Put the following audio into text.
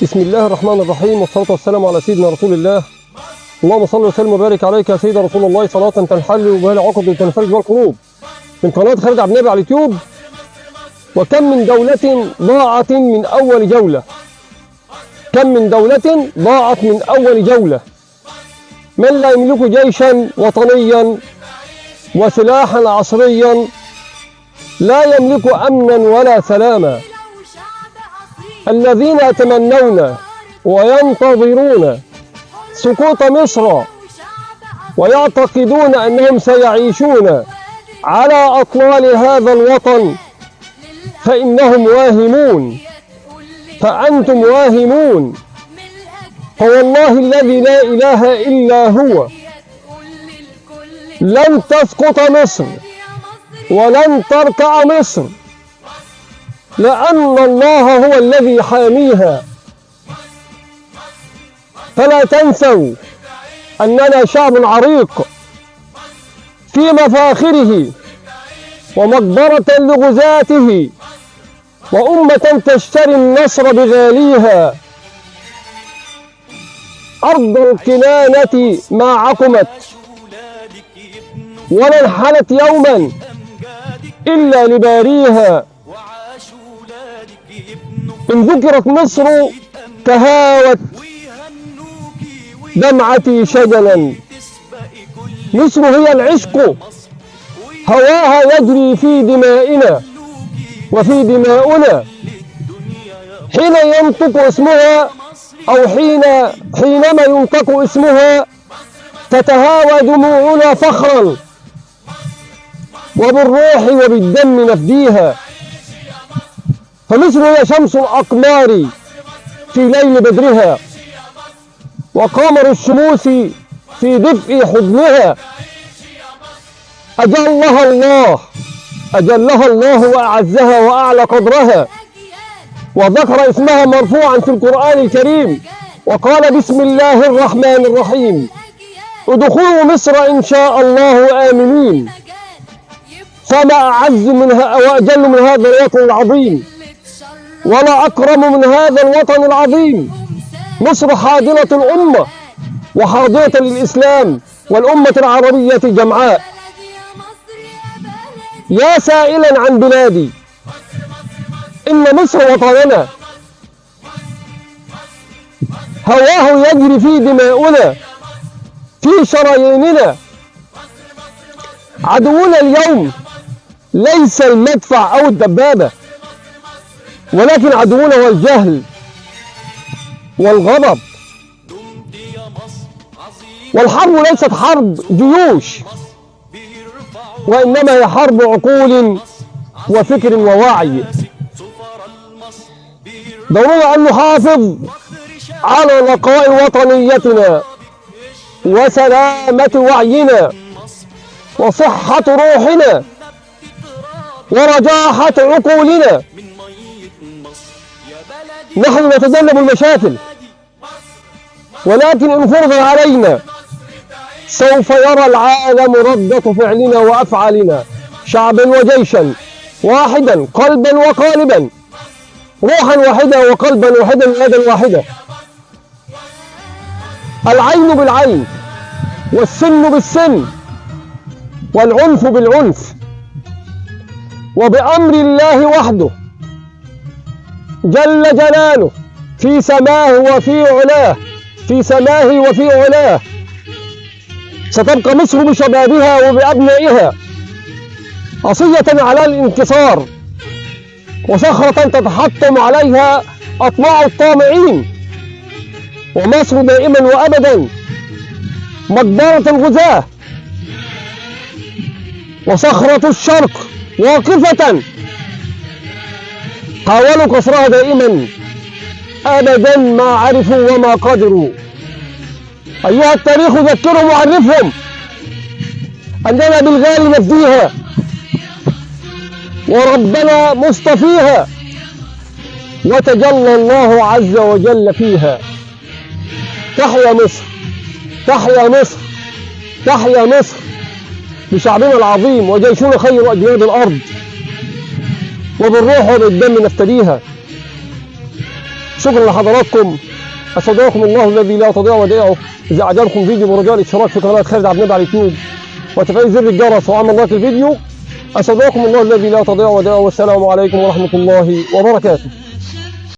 بسم الله الرحمن الرحيم، والصلاة والسلام على سيدنا رسول الله. اللهم صل وسلم وبارك عليك يا سيدي رسول الله، صلاة تنحل بها العقد وتنفرج بها القلوب. من قناة خالد عبد النبي على اليوتيوب. وكم من دولة ضاعت من أول جولة، كم من دولة ضاعت من أول جولة. من لا يملك جيشا وطنيا وسلاحا عصريا لا يملك أمنا ولا سلاما. الذين يتمنون وينتظرون سقوط مصر ويعتقدون أنهم سيعيشون على أطلال هذا الوطن فإنهم واهمون، فأنتم واهمون. فوالله الذي لا إله إلا هو لن تسقط مصر ولن تركع مصر، لأن الله هو الذي حاميها. فلا تنسوا أننا شعب عريق في مفاخره ومقبرة لغزاته، وأمة تشتري النصر بغاليها. أرض الكنانة ما عقمت ولا انحلت يوما إلا لباريها. إن ذكرت مصر تهاوت دمعتي شجنا. مصر هي العشق، هواها يجري في دمائنا وفي دماؤنا. حين ينطق اسمها أو حينما ينطق اسمها تتهاوى دموعنا فخرا، وبالروح وبالدم نفديها. فمصر هي شمس الأقمار في ليل بدرها، وقمر الشموس في دفء حضنها. أجلها الله وأعزها وأعلى قدرها، وذكر اسمها مرفوعا في القرآن الكريم وقال: بسم الله الرحمن الرحيم، ادخلوا مصر إن شاء الله آمنين. فما أعز منها وأجل من هذا الوطن العظيم، ولا أكرم من هذا الوطن العظيم. مصر حاضنة الأمة وحاضنة للإسلام والأمة العربية جمعاء. يا سائلا عن بلادي، إن مصر وطننا، هواه يجري في دماؤنا في شراييننا. عدونا اليوم ليس المدفع أو الدبابة، ولكن عدونا هو الجهل والغضب. والحرب ليست حرب جيوش، وإنما هي حرب عقول وفكر ووعي. دورنا أن نحافظ على نقاء وطنيتنا وسلامة وعينا وصحة روحنا ورجاحة عقولنا. نحن نتجنب المشاكل، ولكن إن فرض علينا سوف يرى العالم ردة فعلنا وأفعالنا، شعبا وجيشا واحدا، قلبا وقالبا، روحا واحدة وقلبا واحدا ويدا واحدة. العين بالعين والسن بالسن والعنف بالعنف، وبأمر الله وحده جل جلاله في سماه وفي علاه، في سماه وفي علاه. ستبقى مصر بشبابها وبأبنائها عصية على الانتصار، وصخرة تتحطم عليها أطماع الطامعين. ومصر دائما وأبدا مقبرة الغزاة، وصخرة الشرق واقفة. حاولوا كسرها دائما، أبدا ما عرفوا وما قدروا. أيها التاريخ ذكرهم وعرفهم أننا بالغالي نفديها، وربنا مصطفيها، وتجلى الله عز وجل فيها. تحيا مصر، تحيا مصر، تحيا مصر بشعبنا العظيم وجيشنا خير أجناد الأرض، وبالروح وبالدم نفتديها. شكرا لحضراتكم، استودعكم الله الذي لا تضيع ودائعه. اذا اعجبكم فيديو برجاء الاشتراك في قناه خالد عبد النبي على اليوتيوب وتفعيل زر الجرس وعمل لايك الفيديو. استودعكم الله الذي لا تضيع ودائعه، والسلام عليكم ورحمه الله وبركاته.